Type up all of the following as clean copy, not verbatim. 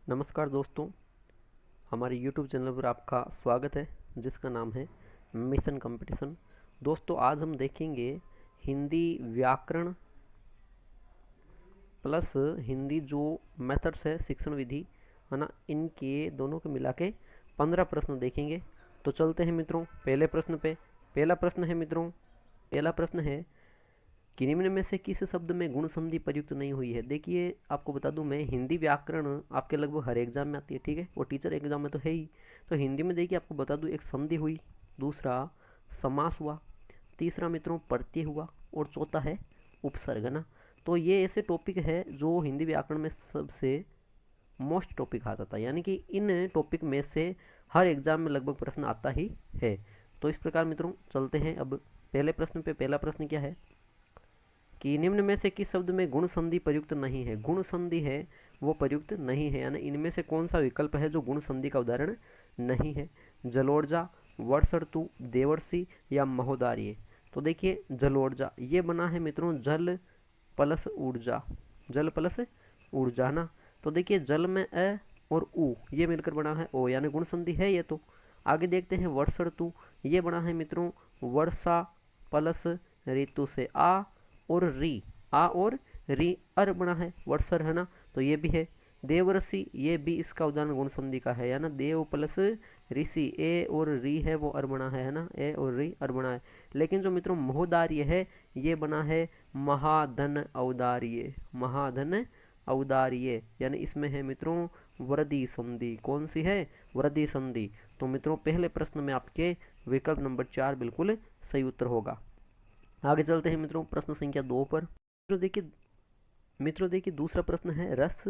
नमस्कार दोस्तों, हमारे YouTube चैनल पर आपका स्वागत है जिसका नाम है मिशन कंपटीशन। दोस्तों आज हम देखेंगे हिंदी व्याकरण प्लस हिंदी जो मेथड्स है शिक्षण विधि है ना, इनके दोनों को मिला के 15 प्रश्न देखेंगे। तो चलते हैं मित्रों पहले प्रश्न पे। पहला प्रश्न है मित्रों, पहला प्रश्न है कि निम्न में से किस शब्द में गुण संधि प्रयुक्त नहीं हुई है। देखिए आपको बता दूं, मैं हिंदी व्याकरण आपके लगभग हर एग्जाम में आती है, ठीक है, वो टीचर एग्जाम में तो है ही। तो हिंदी में देखिए आपको बता दूं, एक संधि हुई, दूसरा समास हुआ, तीसरा मित्रों प्रत्यय हुआ और चौथा है उपसर्ग ना। तो ये ऐसे टॉपिक है जो हिंदी व्याकरण में सबसे मोस्ट टॉपिक आ जाता है, यानी कि इन टॉपिक में से हर एग्जाम में लगभग प्रश्न आता ही है। तो इस प्रकार मित्रों चलते हैं अब पहले प्रश्न पे। पहला प्रश्न क्या है कि निम्न में से किस शब्द में गुण संधि प्रयुक्त नहीं है। गुण संधि है वो प्रयुक्त नहीं है, यानी इनमें से कौन सा विकल्प है जो गुण संधि का उदाहरण नहीं है। जलोर्जा, वर्षर्तु, देवर्षि या महोदार्य। तो देखिए जलोर्जा ये बना है मित्रों जल प्लस ऊर्जा, जल प्लस ऊर्जा ना। तो देखिए जल में अ और उ ये मिलकर बना है ओ, यानी गुण संधि है ये तो। आगे देखते हैं वर्षर्तु, ये बना है मित्रों वर्षा प्लस ऋतु से आ और री, आ और री अर बना है वर्षर है ना, तो ये भी है। देवऋषि ये भी इसका उदाहरण गुण संधि का है ना, देव प्लस ऋषि ए और री है वो अर बना है ना, ए और री अर बना है। लेकिन जो मित्रों महोदार्य है ये बना है महाधन औदार्य, महाधन औदार्य, यानी इसमें है मित्रों वृद्धि संधि। कौन सी है? वृद्धि संधि। तो मित्रों पहले प्रश्न में आपके विकल्प नंबर 4 बिल्कुल सही उत्तर होगा। आगे चलते हैं मित्रों प्रश्न संख्या 2 पर। मित्रों देखिए दूसरा प्रश्न है रस,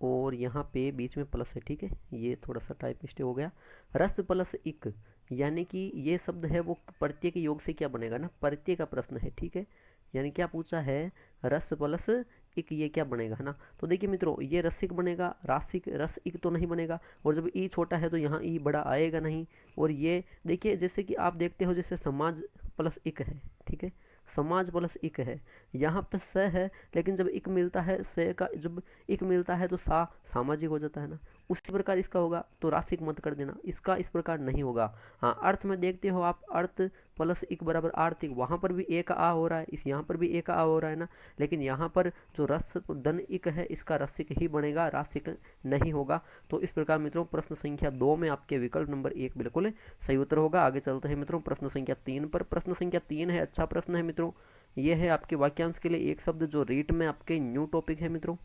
और यहाँ पे बीच में प्लस है, ठीक है, ये थोड़ा सा टाइप मिस्टेक हो गया। रस प्लस इक, यानी कि ये शब्द है वो प्रत्यय के योग से क्या बनेगा ना, प्रत्यय का प्रश्न है, ठीक है। यानी क्या पूछा है, रस प्लस इक ये क्या बनेगा है ना। तो देखिए मित्रों ये रसिक बनेगा, रासिक, रस इक तो नहीं बनेगा, और जब ई छोटा है तो यहाँ ई बड़ा आएगा नहीं। और ये देखिए जैसे कि आप देखते हो जैसे समाज प्लस इक है, ठीक है, समाज प्लस इक है, यहाँ पे स है, लेकिन जब इक मिलता है स का, जब इक मिलता है तो सा सामाजिक हो जाता है ना। उसी प्रकार इसका होगा, तो राशिक मत कर देना, इसका इस प्रकार नहीं होगा। हाँ अर्थ में देखते हो आप, अर्थ प्लस इक बराबर आर्थिक, वहां पर भी ए का आ हो रहा है, इस यहाँ पर भी ए का आ हो रहा है ना। लेकिन यहाँ पर जो रस धन इक है इसका रसिक ही बनेगा, राशिक नहीं होगा। तो इस प्रकार मित्रों प्रश्न संख्या 2 में आपके विकल्प नंबर 1 बिल्कुल सही उत्तर होगा। आगे चलते हैं मित्रों प्रश्न संख्या 3 पर। प्रश्न संख्या 3 है, अच्छा प्रश्न है मित्रों, ये है आपके वाक्यांश के लिए एक शब्द जो रीट में आपके न्यू टॉपिक है मित्रों,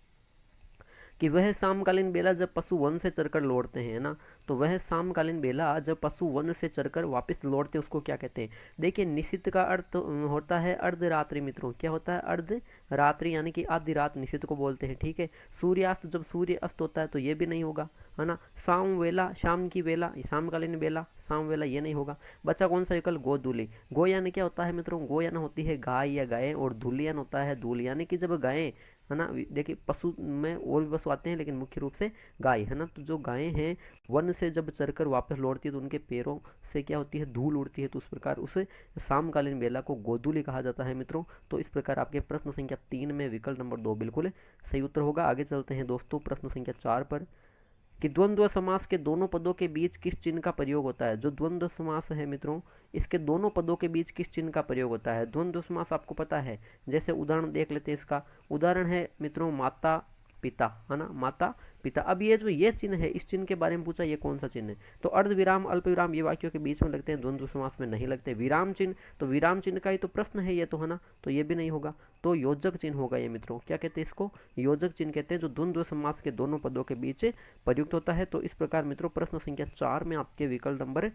कि वह शामकालीन बेला जब पशु वन से चरकर लौटते हैं ना। तो वह शामकालीन बेला जब पशु वन से चरकर वापस लौटते हैं उसको क्या कहते हैं। देखिए निशित का अर्थ होता है अर्धरात्रि मित्रों, क्या होता है अर्धरात्रि, यानी कि आधी रात निशित को बोलते हैं, ठीक है। सूर्यास्त जब सूर्य अस्त होता है तो ये भी नहीं होगा है ना। शाम वेला, शाम की बेला, शामकालीन बेला, शाम वेला, ये नहीं होगा। बच्चा कौन सा विकल्प, गोधूली। गो यानी क्या होता है मित्रों, गो यानी होती है गाय या गाय, और धूल यानी होता है धूल, यानी कि जब गायें है ना, देखिए पशु में और भी पशु आते हैं लेकिन मुख्य रूप से गाय है ना। तो जो गायें हैं वन से जब चरकर वापस लौटती है तो उनके पैरों से क्या होती है, धूल उड़ती है, तो उस प्रकार उस शामकालीन बेला को गोधूली कहा जाता है मित्रों। तो इस प्रकार आपके प्रश्न संख्या 3 में विकल्प नंबर 2 बिल्कुल सही उत्तर होगा। आगे चलते हैं दोस्तों प्रश्न संख्या 4 पर, कि द्वंद्व समास के दोनों पदों के बीच किस चिन्ह का प्रयोग होता है। जो द्वंद्व समास है मित्रों, इसके दोनों पदों के बीच किस चिन्ह का प्रयोग होता है। द्वंद्व समास आपको पता है, जैसे उदाहरण देख लेते हैं। इसका उदाहरण है मित्रों माता पिता है ना, माता पिता। अब ये जो ये चिन्ह है, इस चिन्ह के बारे में पूछा, ये कौन सा चिन्ह है। तो अर्ध विराम, अल्प विराम ये वाक्यों के बीच में लगते हैं, द्वंद्व समास में नहीं लगते। विराम चिन्ह, तो विराम चिन्ह का ही तो प्रश्न है ये तो है ना, तो ये भी नहीं होगा। तो योजक चिन्ह होगा ये मित्रों, क्या कहते हैं इसको, योजक चिन्ह कहते हैं, जो द्वंद्व समास के दोनों पदों के बीच प्रयुक्त होता है। तो इस प्रकार मित्रों प्रश्न संख्या 4 में आपके विकल्प नंबर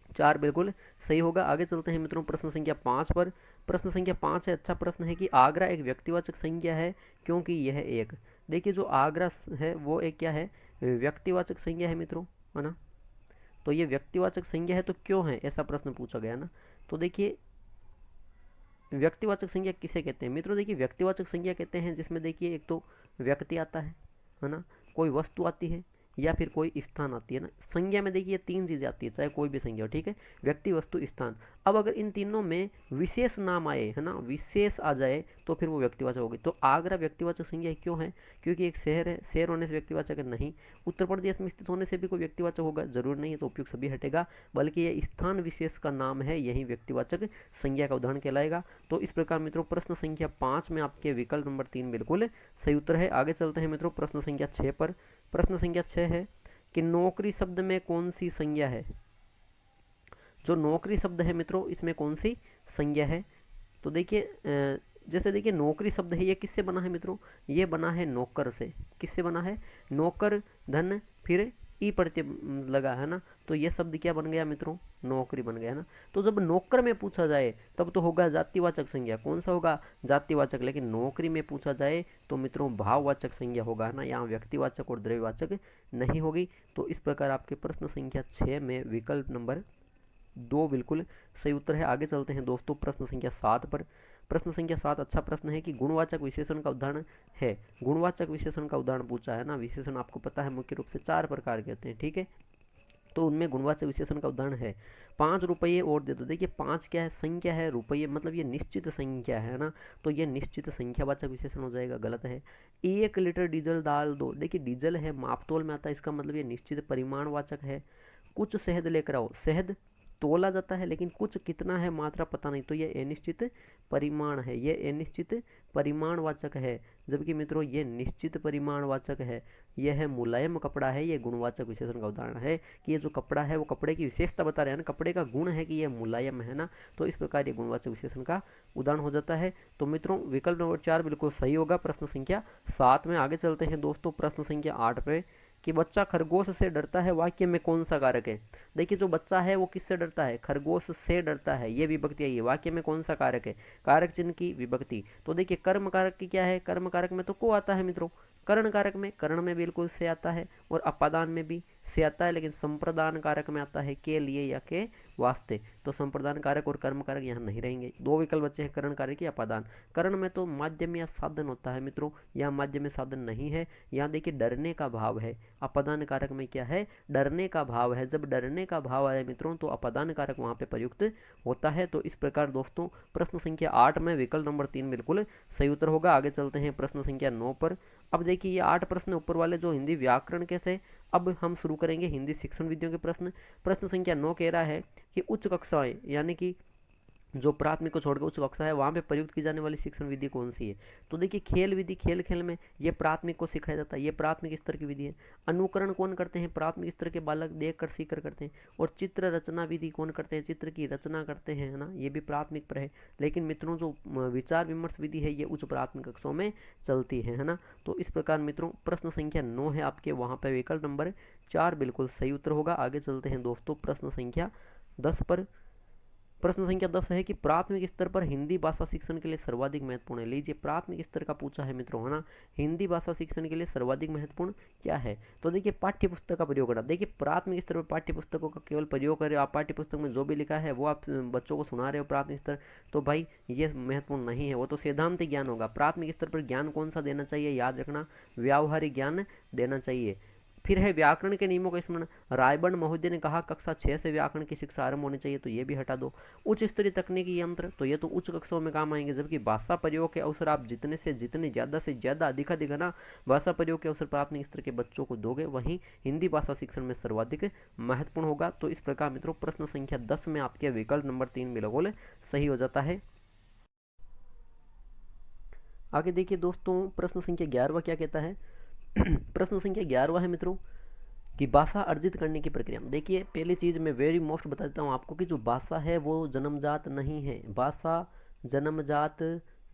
4 बिल्कुल सही होगा। आगे चलते हैं मित्रों प्रश्न संख्या 5 पर। प्रश्न संख्या 5 है, अच्छा प्रश्न है, कि आगरा एक व्यक्तिवाचक संज्ञा है क्योंकि यह एक। देखिए जो आगरा है वो एक क्या है, व्यक्तिवाचक संज्ञा है मित्रों, है ना। तो ये व्यक्तिवाचक संज्ञा है तो क्यों है, ऐसा प्रश्न पूछा गया ना। तो देखिए व्यक्तिवाचक संज्ञा किसे कहते हैं मित्रों, देखिए व्यक्तिवाचक संज्ञा कहते हैं जिसमें देखिए एक तो व्यक्ति आता है ना, कोई वस्तु आती है, या फिर कोई स्थान आती है ना। संज्ञा में देखिए तीन चीजें आती है, चाहे कोई भी संज्ञा हो, ठीक है, व्यक्ति वस्तु स्थान। अब अगर इन तीनों में विशेष नाम आए, है ना, विशेष आ जाए तो फिर वो व्यक्तिवाचक होगी। तो आगरा व्यक्तिवाचक संज्ञा क्यों है? क्योंकि एक शहर है, शहर होने से व्यक्तिवाचक नहीं। उत्तर प्रदेश में स्थित होने से भी कोई व्यक्तिवाचक होगा? जरूर नहीं है, तो उपयुक्त सभी हटेगा, बल्कि यह स्थान विशेष का नाम है, यही व्यक्तिवाचक संज्ञा का उदाहरण कहलाएगा। तो इस प्रकार मित्रों प्रश्न संख्या 5 में आपके विकल्प नंबर 3 बिल्कुल सही उत्तर है। आगे चलते हैं मित्रों प्रश्न संख्या 6 पर। प्रश्न संख्या 6 है कि नौकरी शब्द में कौन सी संज्ञा है? जो नौकरी शब्द है मित्रों, इसमें कौन सी संज्ञा है? तो देखिए जैसे देखिए नौकरी शब्द है, ये किससे बना है मित्रों? ये बना है नौकर से। किससे बना है? नौकर धन फिर ई प्रत्यय लगा है ना, तो ये शब्द क्या बन गया मित्रों? नौकरी बन गया है ना। तो जब नौकर में पूछा जाए तब तो होगा जातिवाचक संज्ञा। कौन सा होगा? जातिवाचक। लेकिन नौकरी में पूछा जाए तो मित्रों भाववाचक संज्ञा होगा ना, यहाँ व्यक्तिवाचक और द्रव्यवाचक नहीं होगी। तो इस प्रकार आपके प्रश्न संख्या 6 में विकल्प नंबर 2 बिल्कुल सही उत्तर है। आगे चलते हैं दोस्तों प्रश्न संख्या 7 पर। प्रश्न संख्या 7 अच्छा प्रश्न है कि गुणवाचक विशेषण का उदाहरण है। गुणवाचक विशेषण का उदाहरण पूछा है ना। विशेषण आपको पता है मुख्य रूप से 4 प्रकार के होते हैं, ठीक है, तो उनमें गुणवाचक विशेषण का उदाहरण है 5 रुपये और दे दो। देखिए 5 क्या है? संख्या है, रुपये मतलब ये निश्चित संख्या है ना, तो ये निश्चित संख्यावाचक विशेषण हो जाएगा, गलत है। 1 लीटर डीजल डाल दो। देखिए डीजल है, मापतोल में आता है, इसका मतलब ये निश्चित परिमाणवाचक है। कुछ शहद लेकर आओ। शहद तोला जाता है, लेकिन कुछ कितना है मात्रा पता नहीं, तो ये अनिश्चित परिमाण है, ये अनिश्चित परिमाणवाचक है। जबकि मित्रों ये निश्चित परिमाणवाचक है। यह है मुलायम कपड़ा है, ये गुणवाचक विशेषण का उदाहरण है कि ये जो कपड़ा है वो कपड़े की विशेषता बता रहे हैं ना, कपड़े का गुण है कि ये मुलायम है ना, तो इस प्रकार ये गुणवाचक विशेषण का उदाहरण हो जाता है। तो मित्रों विकल्प नंबर 4 बिल्कुल सही होगा प्रश्न संख्या 7 में। आगे चलते हैं दोस्तों प्रश्न संख्या 8 पे कि बच्चा खरगोश से डरता है, वाक्य में कौन सा कारक है? देखिए जो बच्चा है वो किससे डरता है? खरगोश से डरता है, ये विभक्ति आई है। वाक्य में कौन सा कारक है? कारक चिन्ह की विभक्ति। तो देखिए कर्म कारक की क्या है? कर्म कारक में तो को आता है मित्रों। कर्ण कारक में, कर्ण में बिल्कुल से आता है, और अपादान में भी से आता है, लेकिन संप्रदान कारक में आता है के लिए या के वास्ते। तो संप्रदान कारक और कर्म कारक यहाँ नहीं रहेंगे। दो विकल्प बचे हैं, कर्ण कारक या अपादान। कर्ण में तो माध्यम या साधन होता है मित्रों, यहाँ माध्यम में साधन नहीं है। यहाँ देखिए डरने का भाव है। अपादान कारक में क्या है? डरने का भाव है। जब डरने का भाव आए मित्रों तो अपादान कारक वहां पे प्रयुक्त होता है। तो इस प्रकार दोस्तों प्रश्न संख्या 8 में विकल्प नंबर 3 बिल्कुल सही उत्तर होगा। आगे चलते हैं प्रश्न संख्या 9 पर। अब देखिए ये 8 प्रश्न ऊपर वाले जो हिंदी व्याकरण के थे, अब हम शुरू करेंगे हिंदी शिक्षण विधियों के प्रश्न। प्रश्न संख्या 9 कह रहा है कि उच्च कक्षाएं यानी कि जो प्राथमिक को छोड़कर उच्च कक्षा है वहां पे प्रयुक्त की जाने वाली शिक्षण विधि कौन सी है? तो देखिए खेल विधि, खेल खेल में ये प्राथमिक को सिखाया जाता है, ये प्राथमिक स्तर की विधि है। अनुकरण कौन करते हैं? प्राथमिक स्तर के बालक देख कर सीख कर करते हैं। और चित्र रचना विधि कौन करते हैं? चित्र की रचना करते हैं, है ना, ये भी प्राथमिक पर है। लेकिन मित्रों जो विचार विमर्श विधि है ये उच्च प्राथमिक कक्षों में चलती है ना। तो इस प्रकार मित्रों प्रश्न संख्या 9 है आपके, वहां पर विकल्प नंबर 4 बिल्कुल सही उत्तर होगा। आगे चलते हैं दोस्तों प्रश्न संख्या 10 पर। प्रश्न संख्या 10 है कि प्राथमिक स्तर पर हिंदी भाषा शिक्षण के लिए सर्वाधिक महत्वपूर्ण है। लीजिए प्राथमिक स्तर का पूछा है मित्रों, है ना, हिंदी भाषा शिक्षण के लिए सर्वाधिक महत्वपूर्ण क्या है? तो देखिए पाठ्य पुस्तक का प्रयोग करना। देखिए प्राथमिक स्तर पर पाठ्य पुस्तकों का केवल प्रयोग करें, आप पाठ्य पुस्तक में जो भी लिखा है वो आप बच्चों को सुना रहे हो प्राथमिक स्तर, तो भाई ये महत्वपूर्ण नहीं है, वो तो सैद्धांतिक ज्ञान होगा। प्राथमिक स्तर पर ज्ञान कौन सा देना चाहिए? याद रखना, व्यावहारिक ज्ञान देना चाहिए। फिर है व्याकरण के नियमों का स्मरण। रायबन महोदय ने कहा कक्षा 6 से व्याकरण की शिक्षा आरंभ होनी चाहिए, तो ये भी हटा दो। उच्च स्तरीय तकनीकी यंत्र, तो ये तो उच्च कक्षाओं में काम आएंगे। जबकि भाषा प्रयोग के अवसर आप जितने से जितने ज्यादा से ज्यादा अधिक ना भाषा प्रयोग के अवसर प्राथमिक स्तर के बच्चों को दोगे, वहीं हिंदी भाषा शिक्षण में सर्वाधिक महत्वपूर्ण होगा। तो इस प्रकार मित्रों प्रश्न संख्या 10 में आपके विकल्प नंबर 3 बिल्कुल सही हो जाता है। आगे देखिए दोस्तों प्रश्न संख्या 11 क्या कहता है? प्रश्न संख्या 11 है मित्रों कि भाषा अर्जित करने की प्रक्रिया। देखिए पहली चीज मैं वेरी मोस्ट बता देता हूँ आपको कि जो भाषा है वो जन्मजात नहीं है। भाषा जन्मजात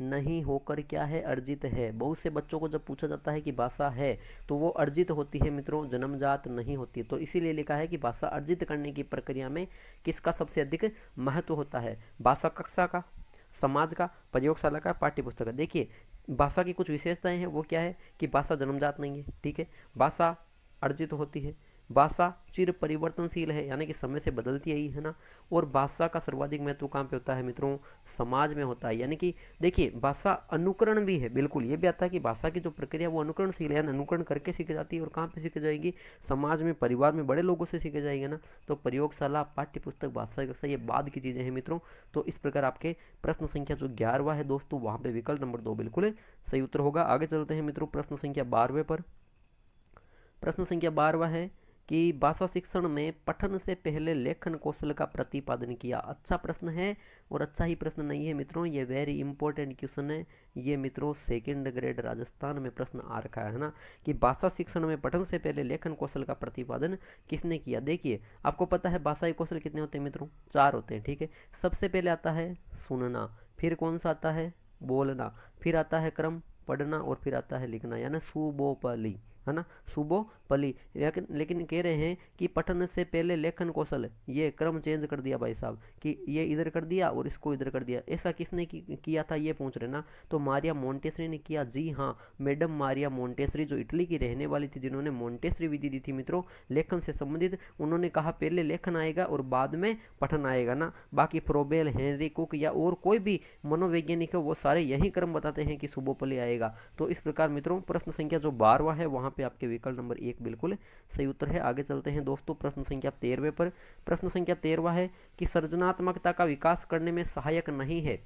नहीं होकर क्या है? अर्जित है। बहुत से बच्चों को जब पूछा जाता है कि भाषा है तो वो अर्जित होती है मित्रों, जन्मजात नहीं होती। तो इसीलिए लिखा है कि भाषा अर्जित करने की प्रक्रिया में किसका सबसे अधिक महत्व होता है? भाषा कक्षा का, समाज का, प्रयोगशाला का, पाठ्य पुस्तक का। देखिए भाषा की कुछ विशेषताएं हैं, वो क्या है कि भाषा जन्मजात नहीं है, ठीक है, भाषा अर्जित होती है, भाषा चिर परिवर्तनशील है, यानी कि समय से बदलती आई है ना। और भाषा का सर्वाधिक महत्व कहाँ पे होता है मित्रों, समाज में होता है। यानी कि देखिए भाषा अनुकरण भी है, बिल्कुल ये भी आता है कि भाषा की जो प्रक्रिया वो अनुकरणशील है, अनुकरण करके सीखी जाती है। और कहाँ पे सीखी जाएगी, समाज में, परिवार में बड़े लोगों से सीखे जाएंगे ना। तो प्रयोगशाला, पाठ्य पुस्तक, भाषा कक्षा ये बाद की चीजें हैं मित्रों। तो इस प्रकार आपके प्रश्न संख्या जो 11वां है दोस्तों, वहां पे विकल्प नंबर 2 बिल्कुल सही उत्तर होगा। आगे चलते हैं मित्रों प्रश्न संख्या 12वें पर। प्रश्न संख्या 12वां है कि भाषा शिक्षण में पठन से पहले लेखन कौशल का प्रतिपादन किया। अच्छा प्रश्न है और अच्छा ही प्रश्न नहीं है मित्रों, ये वेरी इंपॉर्टेंट क्वेश्चन है। ये मित्रों सेकंड ग्रेड राजस्थान में प्रश्न आ रखा है ना, कि भाषा शिक्षण में पठन से पहले लेखन कौशल का प्रतिपादन किसने किया। देखिए आपको पता है भाषाई कौशल कितने होते हैं मित्रों, 4 होते हैं, ठीक है। सबसे पहले आता है सुनना, फिर कौन सा आता है, बोलना, फिर आता है क्रम पढ़ना, और फिर आता है लिखना, यानी सुबोपली, है ना, सुबोपली। लेकिन कह रहे हैं कि पठन से पहले लेखन कौशल, ये क्रम चेंज कर दिया भाई साहब, कि ये इधर कर दिया और इसको इधर कर दिया। ऐसा किसने किया था ये पूछ रहे ना, तो मारिया मोंटेसरी ने किया। जी हाँ, मैडम मारिया मोंटेसरी, जो इटली की रहने वाली थी, जिन्होंने मोंटेसरी विधि दी थी मित्रों लेखन से संबंधित। उन्होंने कहा पहले लेखन आएगा और बाद में पठन आएगा ना। बाकी फ्रोबेल, हेनरी कुक या और कोई भी मनोवैज्ञानिक है, वो सारे यही क्रम बताते हैं कि सुबोपली आएगा। तो इस प्रकार मित्रों प्रश्न संख्या जो 12वां है वहां पे आपके विकल्प नंबर 1 बिल्कुल सही उत्तर है। आगे चलते हैं दोस्तों प्रश्न संख्या 13वें पर। प्रश्न संख्या 13वां है कि सृजनात्मकता का विकास करने में सहायक नहीं है।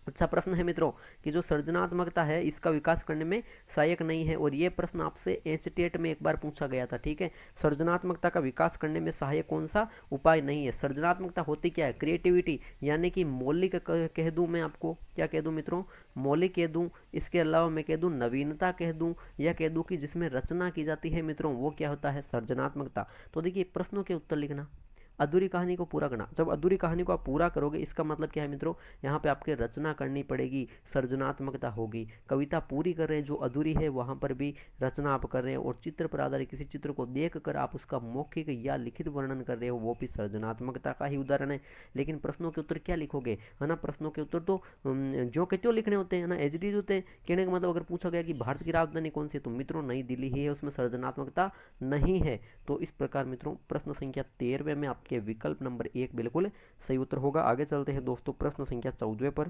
अच्छा प्रश्न है मित्रों, कि जो सृजनात्मकता है इसका विकास करने में सहायक नहीं है। और ये प्रश्न आपसे एचटीएट में एक बार पूछा गया था, ठीक है। सृजनात्मकता का विकास करने में सहायक कौन सा उपाय नहीं है। सृजनात्मकता होती क्या है, क्रिएटिविटी, यानी कि मौलिक कह दूं मैं आपको, क्या कह दूं मित्रों, मौलिक कह दूं। इसके अलावा मैं कह दूं नवीनता कह दूं, या कह दूं कि जिसमें रचना की जाती है मित्रों, वो क्या होता है, सृजनात्मकता। तो देखिए प्रश्नों के उत्तर लिखना, अधूरी कहानी को पूरा करना। जब अधूरी कहानी को आप पूरा करोगे इसका मतलब क्या है मित्रों, यहाँ पे आपके रचना करनी पड़ेगी, सृजनात्मकता होगी। कविता पूरी कर रहे हैं, जो अधूरी है वहां पर भी रचना आप कर रहे हैं। और चित्र पर आधारित किसी चित्र को देख कर आप उसका मौखिक या लिखित वर्णन कर रहे हो, वो भी सृजनात्मकता का ही उदाहरण है। लेकिन प्रश्नों के उत्तर क्या लिखोगे, है ना। प्रश्नों के उत्तर तो जो के त्यों लिखने होते हैं ना, एज इट इज होते हैं। कहने का मतलब अगर पूछा गया कि भारत की राजधानी कौन सी है, तो मित्रों नई दिल्ली ही है, उसमें सृजनात्मकता नहीं है। तो इस प्रकार मित्रों प्रश्न संख्या 13वें में आपके विकल्प नंबर 1 बिल्कुल सही उत्तर होगा। आगे चलते हैं दोस्तों प्रश्न संख्या 14वें पर।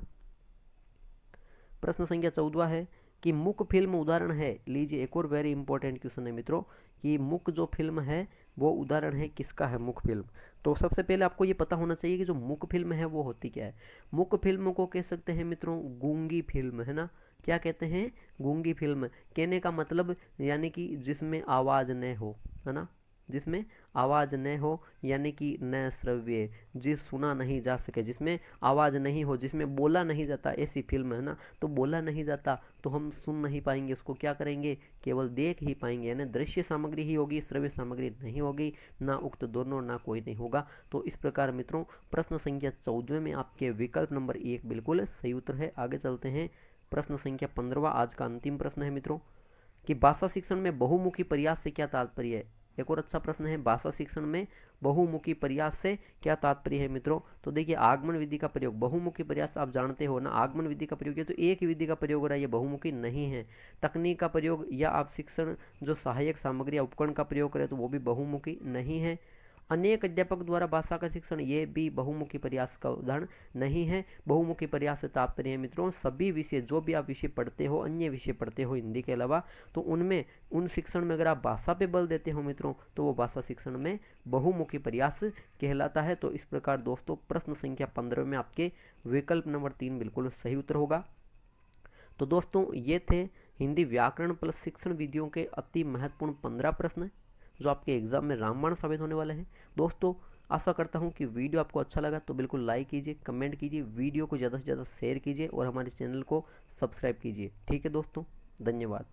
प्रश्न संख्या 14 है कि मुक फिल्म उदाहरण है। लीजिए एक और वेरी इंपॉर्टेंट क्वेश्चन है मित्रों, कि मुक जो फिल्म है वो उदाहरण है किसका है, मुक फिल्म। तो सबसे पहले आपको ये पता होना चाहिए कि जो मुक फिल्म है वो होती क्या है। मुक फिल्म को कह सकते हैं मित्रों गूंगी फिल्म, है ना। क्या कहते हैं, गूंगी फिल्म। कहने का मतलब यानी कि जिसमें आवाज न हो, है ना, जिसमें आवाज न हो, यानी कि न श्रव्य, जिस सुना नहीं जा सके, जिसमें आवाज नहीं हो, जिसमें बोला नहीं जाता, ऐसी फिल्म, है ना। तो बोला नहीं जाता तो हम सुन नहीं पाएंगे उसको, क्या करेंगे, केवल देख ही पाएंगे, यानी दृश्य सामग्री ही होगी, श्रव्य सामग्री नहीं होगी, ना उक्त दोनों, ना कोई नहीं होगा। तो इस प्रकार मित्रों प्रश्न संख्या 14 में आपके विकल्प नंबर 1 बिल्कुल सही उत्तर है। आगे चलते हैं प्रश्न संख्या 15, आज का अंतिम प्रश्न है मित्रों, कि भाषा शिक्षण में बहुमुखी प्रयास से क्या तात्पर्य है। एक और अच्छा प्रश्न है, भाषा शिक्षण में बहुमुखी प्रयास से क्या तात्पर्य है मित्रों। तो देखिए आगमन विधि का प्रयोग, बहुमुखी प्रयास आप जानते हो ना, आगमन विधि का प्रयोग किया तो एक ही विधि का प्रयोग हो रहा है, ये बहुमुखी नहीं है। तकनीक का प्रयोग या आप शिक्षण जो सहायक सामग्री या उपकरण का प्रयोग करें तो वो भी बहुमुखी नहीं है। अनेक अध्यापक द्वारा भाषा का शिक्षण, ये भी बहुमुखी प्रयास का उदाहरण नहीं है। बहुमुखी प्रयास से तात्पर्य है मित्रों सभी विषय, जो भी आप विषय पढ़ते हो, अन्य विषय पढ़ते हो हिंदी के अलावा, तो उनमें उन शिक्षण में अगर आप भाषा पे बल देते हो मित्रों, तो वो भाषा शिक्षण में बहुमुखी प्रयास कहलाता है। तो इस प्रकार दोस्तों प्रश्न संख्या 15 में आपके विकल्प नंबर 3 बिल्कुल सही उत्तर होगा। तो दोस्तों ये थे हिंदी व्याकरण प्लस शिक्षण विधियों के अति महत्वपूर्ण 15 प्रश्न, जो आपके एग्जाम में रामबाण साबित होने वाले हैं। दोस्तों आशा करता हूं कि वीडियो आपको अच्छा लगा तो बिल्कुल लाइक कीजिए, कमेंट कीजिए, वीडियो को ज़्यादा से ज़्यादा शेयर कीजिए और हमारे चैनल को सब्सक्राइब कीजिए। ठीक है दोस्तों, धन्यवाद।